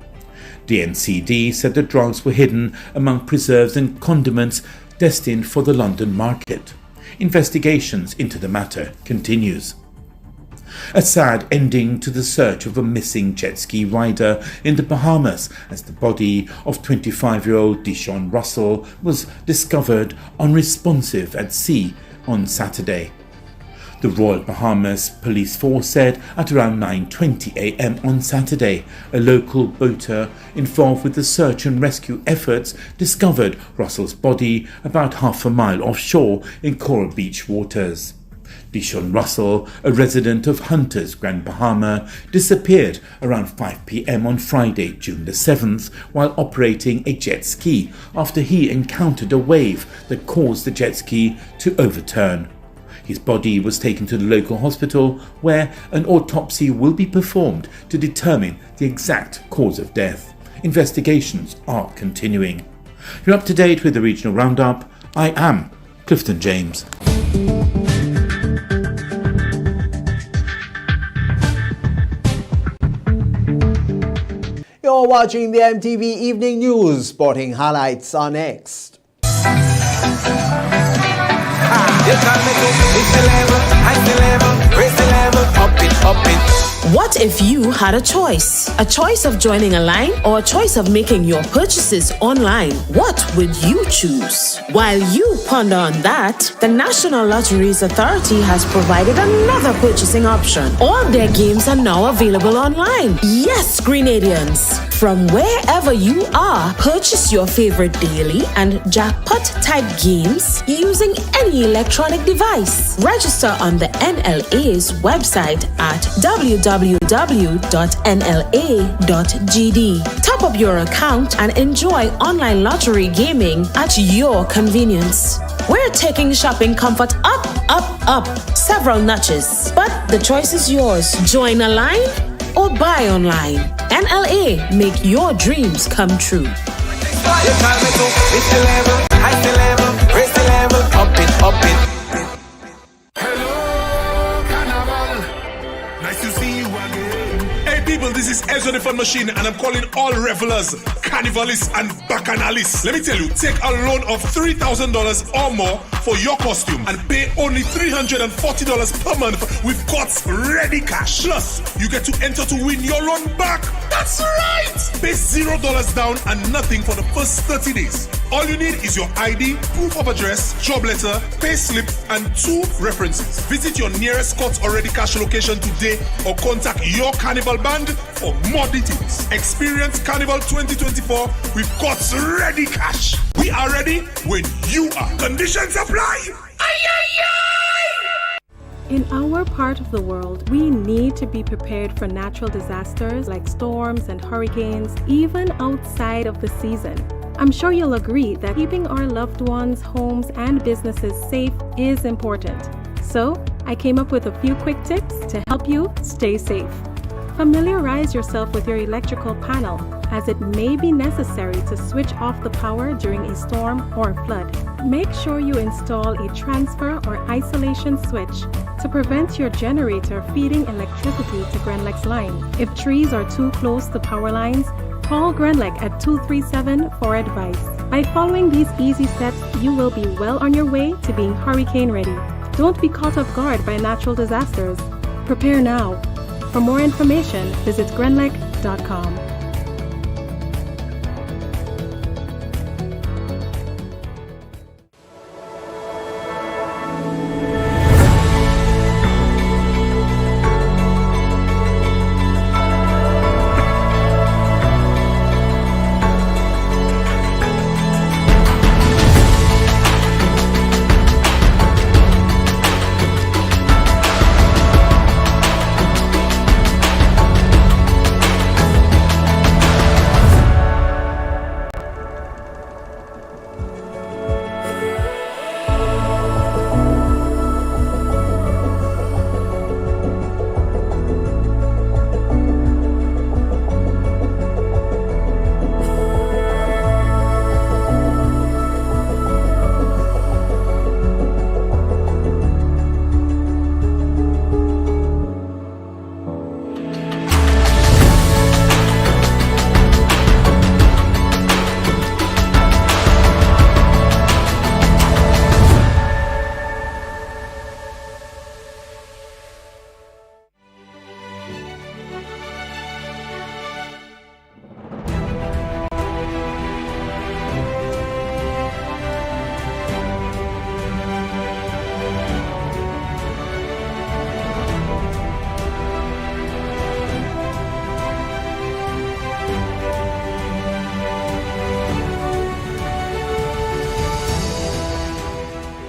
The NCD said the drugs were hidden among preserves and condiments destined for the London market. Investigations into the matter continues. A sad ending to the search of a missing jet ski rider in the Bahamas as the body of 25-year-old Deshaun Russell was discovered unresponsive at sea on Saturday. The Royal Bahamas Police Force said at around 9:20 a.m. on Saturday, a local boater involved with the search and rescue efforts discovered Russell's body about half a mile offshore in Coral Beach waters. Deshaun Russell, a resident of Hunters, Grand Bahama, disappeared around 5 p.m. on Friday, June the 7th, while operating a jet ski after he encountered a wave that caused the jet ski to overturn. His body was taken to the local hospital where an autopsy will be performed to determine the exact cause of death. Investigations are continuing. You're up to date with the Regional Roundup. I am Clifton James. You're watching the MTV Evening News. Sporting highlights are next. You call me to it's the level, high the level, raise the level, up it, up it. What if you had a choice? A choice of joining a line or a choice of making your purchases online? What would you choose? While you ponder on that, the National Lotteries Authority has provided another purchasing option. All their games are now available online. Yes, Grenadians! From wherever you are, purchase your favorite daily and jackpot type games using any electronic device. Register on the NLA's website at www.nla.gd. Top up your account and enjoy online lottery gaming at your convenience. We're taking shopping comfort up several notches. But the choice is yours. Join a line or buy online. NLA, make your dreams come true. You call me to it's the level, high the level, raise the level, up it, up it. Nice to see you again. Hey people, this is Ezra the Fun Machine and I'm calling all revelers, carnivalists and bacchanalists. Let me tell you, take a loan of $3,000 or more for your costume and pay only $340 per month with Cots ready cash. Plus, you get to enter to win your loan back. That's right! Pay $0 down and nothing for the first 30 days. All you need is your ID, proof of address, job letter, pay slip, and 2 references. Visit your nearest Cots Already Cash location today or contact your Carnival band for more details. Experience Carnival 2024 with Cots Ready Cash. We are ready when you are. Conditions apply. In our part of the world, we need to be prepared for natural disasters like storms and hurricanes, even outside of the season. I'm sure you'll agree that keeping our loved ones, homes, and businesses safe is important. So, I came up with a few quick tips to help you stay safe. Familiarize yourself with your electrical panel, as it may be necessary to switch off the power during a storm or flood. Make sure you install a transfer or isolation switch to prevent your generator feeding electricity to Grenlec's line. If trees are too close to power lines, call Grenlec at 237 for advice. By following these easy steps, you will be well on your way to being hurricane ready. Don't be caught off guard by natural disasters. Prepare now. For more information, visit grenlec.com.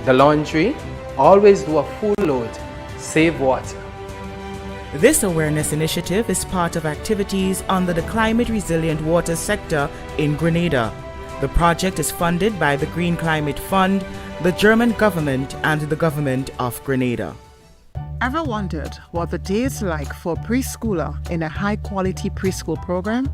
The laundry, always do a full load, save water. This awareness initiative is part of activities under the Climate Resilient Water sector in Grenada. The project is funded by the Green Climate Fund, the German government, and the government of Grenada. Ever wondered what the day is like for a preschooler in a high-quality preschool program?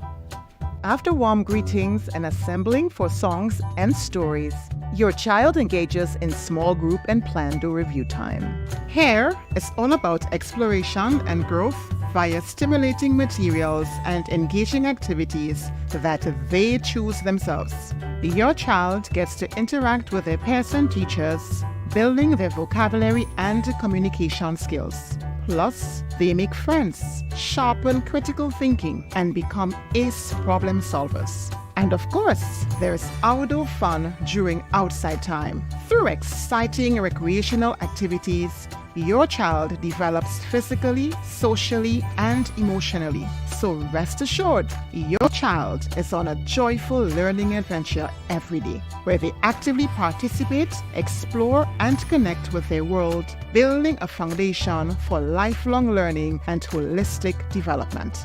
After warm greetings and assembling for songs and stories, your child engages in small group and plan do review time. Here is all about exploration and growth via stimulating materials and engaging activities that they choose themselves. Your child gets to interact with their peers and teachers, building their vocabulary and communication skills. Plus, they make friends, sharpen critical thinking, and become ace problem solvers. And of course, there's outdoor fun during outside time. Through exciting recreational activities, your child develops physically, socially, and emotionally. So rest assured, your child is on a joyful learning adventure every day, where they actively participate, explore, and connect with their world, building a foundation for lifelong learning and holistic development.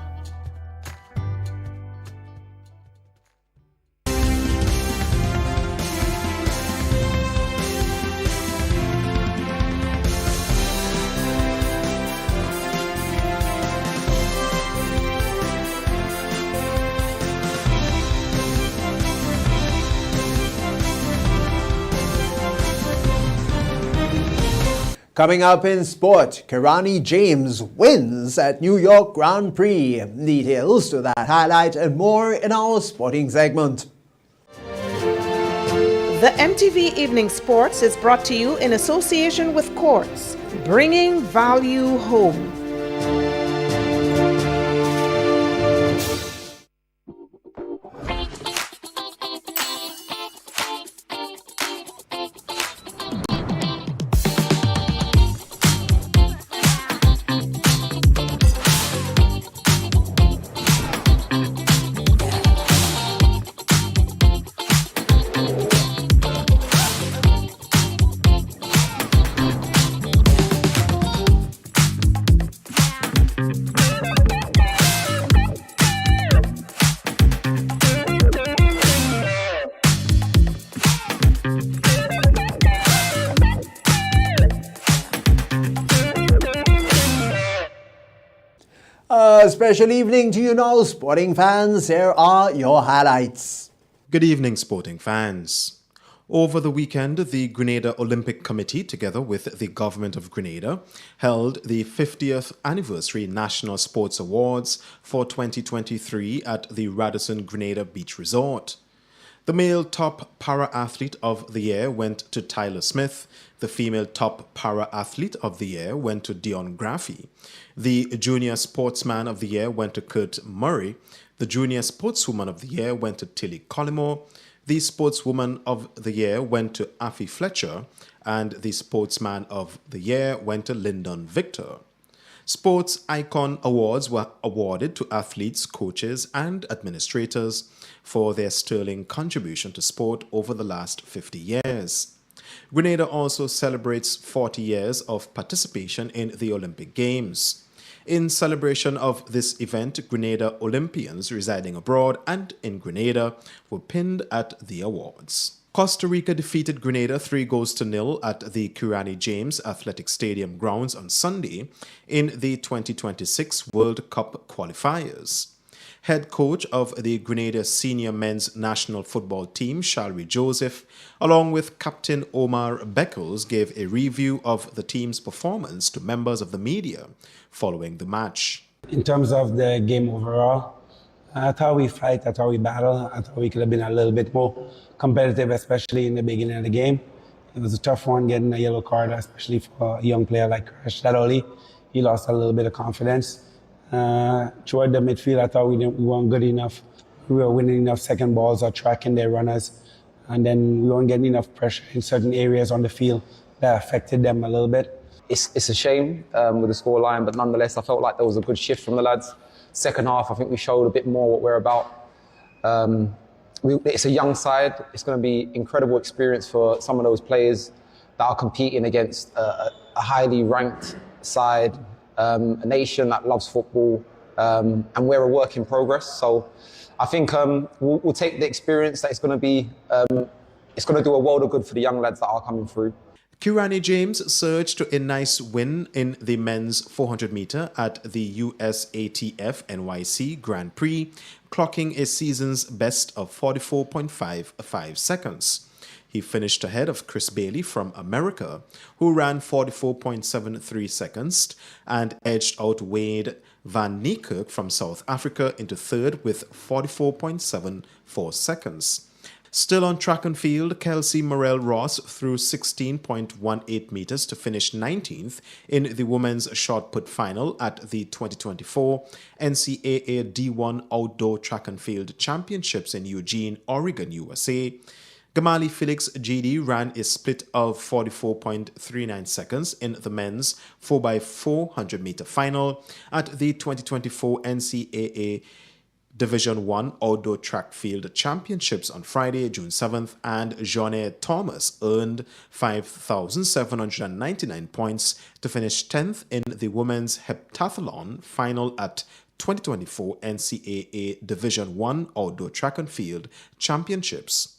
Coming up in sport, Kirani James wins at New York Grand Prix. Details to that highlight and more in our sporting segment. The MTV Evening Sports is brought to you in association with Courts, bringing value home. A special evening to you now, sporting fans. Here are your highlights. Good evening, sporting fans. Over the weekend, the Grenada Olympic Committee, together with the Government of Grenada, held the 50th Anniversary National Sports Awards for 2023 at the Radisson Grenada Beach Resort. The male top para-athlete of the year went to Tyler Smith. The female top para-athlete of the year went to Dion Graffey. The junior sportsman of the year went to Kurt Murray. The junior sportswoman of the year went to Tilly Collymore. The sportswoman of the year went to Affie Fletcher. And the sportsman of the year went to Lyndon Victor. Sports Icon Awards were awarded to athletes, coaches, and administrators for their sterling contribution to sport over the last 50 years. Grenada also celebrates 40 years of participation in the Olympic Games. In celebration of this event, Grenada Olympians residing abroad and in Grenada were pinned at the awards. Costa Rica defeated Grenada 3-0 at the Kirani James Athletic Stadium grounds on Sunday in the 2026 World Cup qualifiers. Head coach of the Grenada senior men's national football team, Shalry Joseph, along with Captain Omar Beckles, gave a review of the team's performance to members of the media following the match. In terms of the game overall, I thought we fight, I thought we battle, I thought we could have been a little bit more competitive, especially in the beginning of the game. It was a tough one getting a yellow card, especially for a young player like Rashad Ali. He lost a little bit of confidence. Toward the midfield, I thought we weren't good enough. We were winning enough second balls or tracking their runners. And then we weren't getting enough pressure in certain areas on the field that affected them a little bit. It's a shame with the scoreline, but nonetheless, I felt like there was a good shift from the lads. Second half, I think we showed a bit more what we're about. It's a young side. It's going to be incredible experience for some of those players that are competing against a highly ranked side, a nation that loves football, and we're a work in progress. So I think we'll take the experience that it's going to be. It's going to do a world of good for the young lads that are coming through. Kirani James surged to a nice win in the men's 400 meter at the USATF NYC Grand Prix, clocking a season's best of 44.55 seconds. He finished ahead of Chris Bailey from America, who ran 44.73 seconds and edged out Wade van Niekerk from South Africa into third with 44.74 seconds. Still on track and field, Kelsey Morel Ross threw 16.18 meters to finish 19th in the women's shot put final at the 2024 NCAA D1 Outdoor Track and Field Championships in Eugene, Oregon, USA. Gamali Felix GD ran a split of 44.39 seconds in the men's 4x400 meter final at the 2024 NCAA Division 1 Outdoor Track Field Championships on Friday, June 7th, and Jeanne Thomas earned 5,799 points to finish 10th in the women's heptathlon final at 2024 NCAA Division 1 Outdoor Track and Field Championships.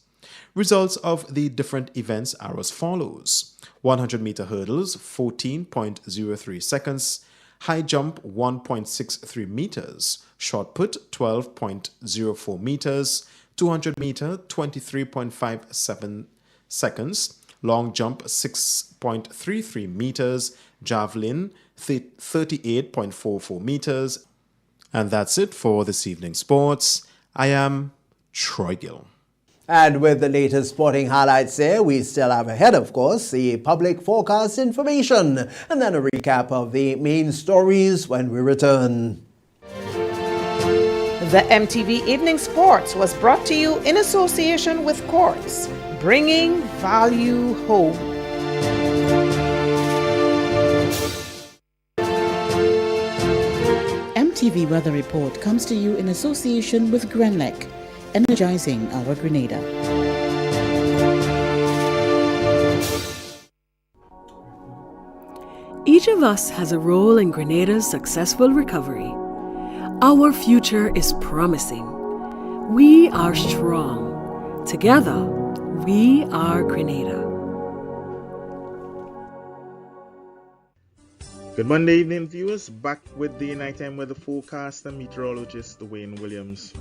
Results of the different events are as follows: 100 meter hurdles 14.03 seconds, high jump 1.63 meters, shot put 12.04 meters, 200 meter 23.57 seconds, long jump 6.33 meters, javelin 38.44 meters. And that's it for this evening's sports. I am Troy Gill. And with the latest sporting highlights there, we still have ahead, of course, the public forecast information and then a recap of the main stories when we return. The MTV Evening Sports was brought to you in association with Quartz, bringing value home. MTV Weather Report comes to you in association with Grenlec, energizing our Grenada. Each of us has a role in Grenada's successful recovery. Our future is promising. We are strong. Together, we are Grenada. Good Monday evening, viewers. Back with the nighttime weather forecast and meteorologist Dwayne Williams.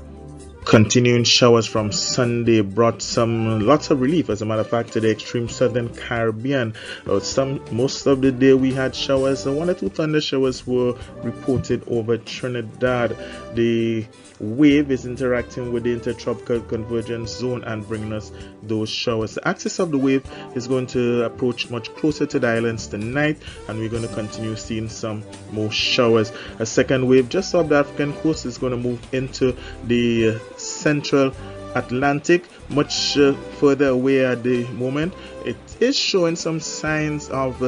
Continuing showers from Sunday brought lots of relief, as a matter of fact, to the extreme southern Caribbean. Most of the day we had showers. 1 or 2 thunder showers were reported over Trinidad. The wave is interacting with the intertropical convergence zone and bringing us those showers. The axis of the wave is going to approach much closer to the islands tonight, and we're going to continue seeing some more showers. A second wave just off the African coast is going to move into the central Atlantic, much further away at the moment. It is showing some signs of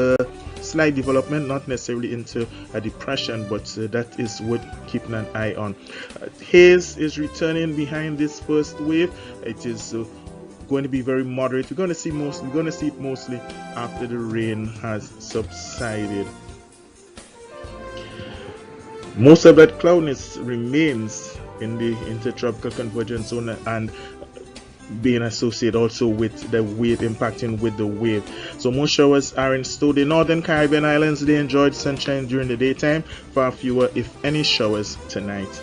slight development, not necessarily into a depression, but that is worth keeping an eye on. Haze is returning behind this first wave. It is going to be very moderate. We're going to see it mostly after the rain has subsided. Most of that cloudiness remains in the intertropical convergence zone and being associated also with the wave, impacting with the wave. So most showers are in store. The northern Caribbean islands, they enjoyed sunshine during the daytime. Far fewer, if any, showers tonight.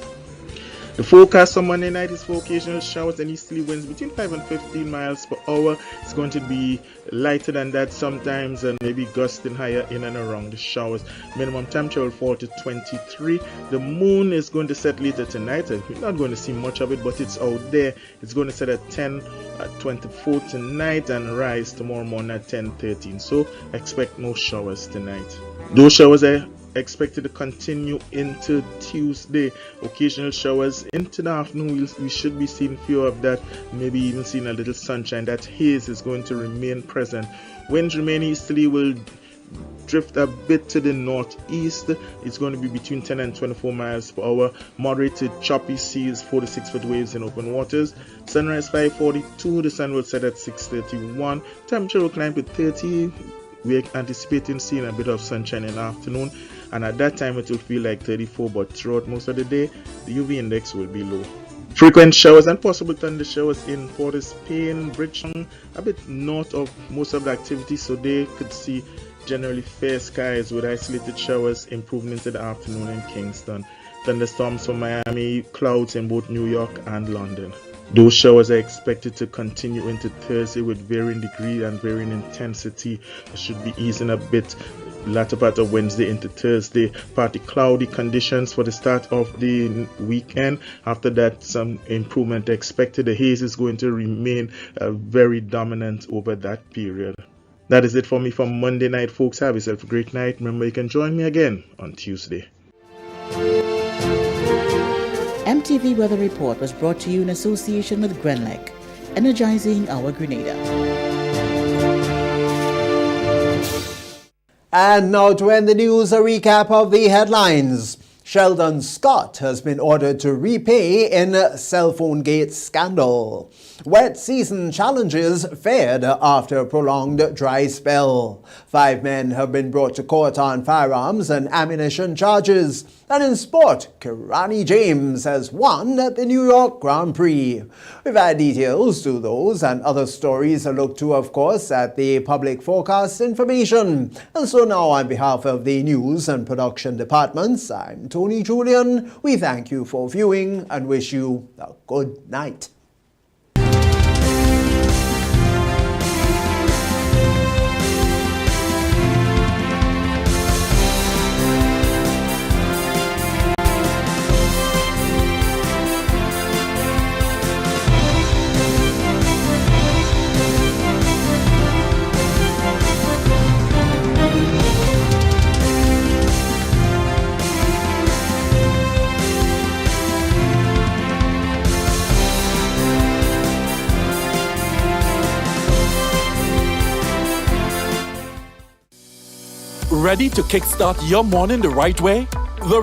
The forecast on Monday night is for occasional showers and easterly winds between 5 and 15 miles per hour. It's going to be lighter than that sometimes, and maybe gusting higher in and around the showers. Minimum temperature will fall to 23. The moon is going to set later tonight. We're not going to see much of it, but it's out there. It's going to set at 10:24 tonight and rise tomorrow morning at 10:13. So expect no showers tonight. Those showers are expected to continue into Tuesday. Occasional showers into the afternoon. We should be seeing fewer of that, maybe even seeing a little sunshine. That haze is going to remain present. Winds remain easterly, will drift a bit to the northeast. It's going to be between 10 and 24 miles per hour. Moderate to choppy seas, 4 to 6 foot waves in open waters. Sunrise 5:42. The sun will set at 6:31. Temperature will climb to 30. We're anticipating seeing a bit of sunshine in the afternoon, and at that time it will feel like 34, but throughout most of the day the UV index will be low. Frequent showers and possible thunder showers in Port of Spain, Bridgetown, a bit north of most of the activity, so they could see generally fair skies with isolated showers improving into the afternoon in Kingston. Thunderstorms from Miami, clouds in both New York and London. Those showers are expected to continue into Thursday with varying degree and varying intensity. It should be easing a bit latter part of Wednesday into Thursday. Partly cloudy conditions for the start of the weekend. After that, some improvement expected. The haze is going to remain very dominant over that period. That is it for me for Monday night, folks. Have yourself a great night. Remember, you can join me again on Tuesday. MTV Weather Report was brought to you in association with Grenlec, energizing our Grenada. And now to end the news, a recap of the headlines. Sheldon Scott has been ordered to repay in cell phone gate scandal. Wet season challenges fared after a prolonged dry spell. 5 men have been brought to court on firearms and ammunition charges. And in sport, Kirani James has won at the New York Grand Prix. We've had details to those and other stories to look to, of course, at the public forecast information. And so now, on behalf of the news and production departments, I'm Tony Julian. We thank you for viewing and wish you a good night. Ready to kickstart your morning the right way? The